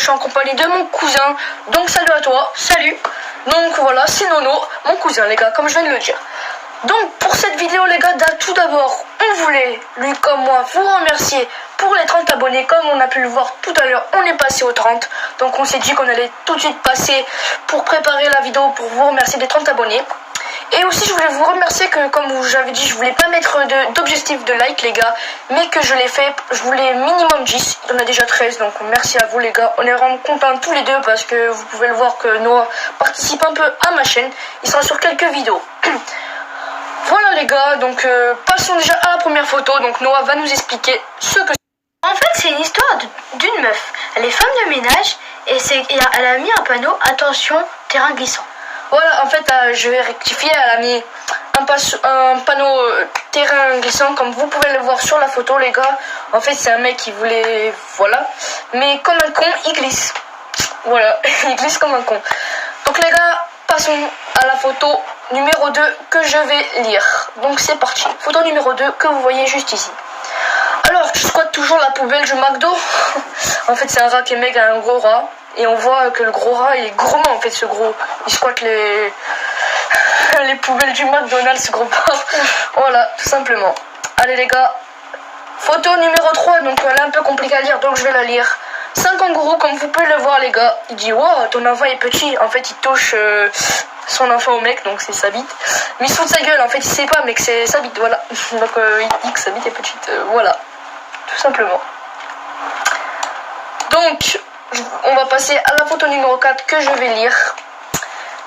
suis en compagnie de mon cousin. Donc salut à toi, salut. Donc voilà, c'est Nono, mon cousin les gars, comme je viens de le dire. Donc pour cette vidéo les gars, tout d'abord, on voulait, lui comme moi, vous remercier pour les 30 abonnés. Comme on a pu le voir tout à l'heure, on est passé aux 30. Donc on s'est dit qu'on allait tout de suite passer pour préparer la vidéo pour vous remercier des 30 abonnés. Et aussi je voulais vous remercier que comme j'avais dit, je voulais pas mettre d'objectif de like les gars, mais que je l'ai fait, je voulais minimum 10, il y en a déjà 13, donc merci à vous les gars, on est vraiment contents tous les deux parce que vous pouvez le voir que Noah participe un peu à ma chaîne, il sera sur quelques vidéos. Voilà les gars, donc passons déjà à la première photo, donc Noah va nous expliquer ce que c'est. En fait c'est une histoire d'une meuf, elle est femme de ménage et elle a mis un panneau, attention, terrain glissant. Voilà, en fait, je vais rectifier, elle a mis un panneau terrain glissant, comme vous pouvez le voir sur la photo, les gars. En fait, c'est un mec qui voulait, voilà, mais comme un con, il glisse. Voilà, il glisse comme un con. Donc, les gars, passons à la photo numéro 2 que je vais lire. Donc, c'est parti. Photo numéro 2 que vous voyez juste ici. Alors, tu squattes toujours la poubelle du McDo. En fait, c'est un rat qui est méga un gros rat. Et on voit que le gros rat, il est gourmand en fait, ce gros. Il squatte les poubelles du McDonald's, ce gros porc. Voilà, tout simplement. Allez les gars, photo numéro 3, donc elle est un peu compliquée à lire, donc je vais la lire. C'est un kangourou, comme vous pouvez le voir les gars. Il dit, wow, ton enfant est petit. En fait, il touche son enfant au mec, donc c'est sa bite. Mais il se fout de sa gueule, en fait, il sait pas, mais que c'est sa bite, voilà. Donc il dit que sa bite est petite, voilà. Tout simplement. Donc, on va passer à la photo numéro 4 que je vais lire.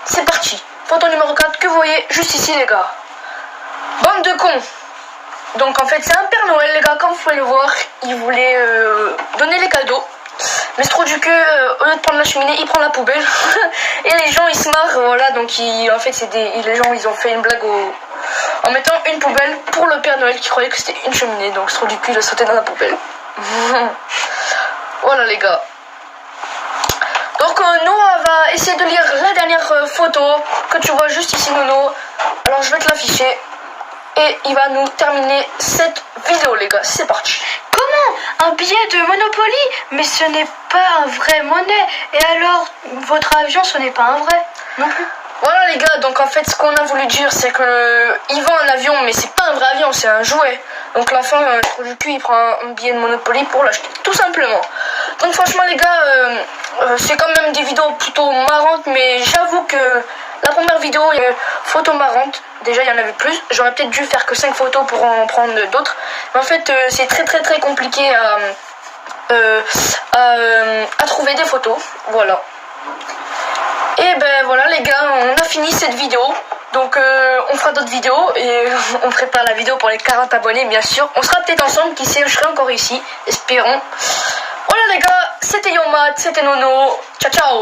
C'est parti. Photo numéro 4 que vous voyez juste ici les gars. Bande de cons. Donc en fait c'est un Père Noël les gars, comme vous pouvez le voir. Il voulait donner les cadeaux. Mais ce trou du cul, au lieu de prendre la cheminée, il prend la poubelle. Et les gens ils se marrent, voilà. Donc en fait les gens ils ont fait une blague en mettant une poubelle pour le Père Noël qui croyait que c'était une cheminée. Donc ce trou du cul il a sauté dans la poubelle. Voilà les gars. Donc Noah va essayer de lire la dernière photo que tu vois juste ici Nono. Alors je vais te l'afficher. Et il va nous terminer cette vidéo les gars. C'est parti. Comment? Un billet de Monopoly? Mais ce n'est pas un vrai monnaie. Et alors, votre avion ce n'est pas un vrai non plus? Voilà les gars, donc en fait ce qu'on a voulu dire c'est que il vend un avion mais c'est pas un vrai avion, c'est un jouet. Donc l'enfant du cul il prend un billet de Monopoly pour l'acheter, tout simplement. Donc franchement les gars, c'est quand même des vidéos plutôt marrantes, mais j'avoue que la première vidéo, il y a photos marrantes, déjà il y en avait plus. J'aurais peut-être dû faire que 5 photos pour en prendre d'autres. Mais en fait c'est très compliqué à trouver des photos, voilà. Et ben voilà les gars, on a fini cette vidéo. Donc on fera d'autres vidéos et on prépare la vidéo pour les 40 abonnés bien sûr. On sera peut-être ensemble, qui sait, je serai encore ici, espérons. Voilà les gars, c'était Yomat, c'était Nono, ciao ciao.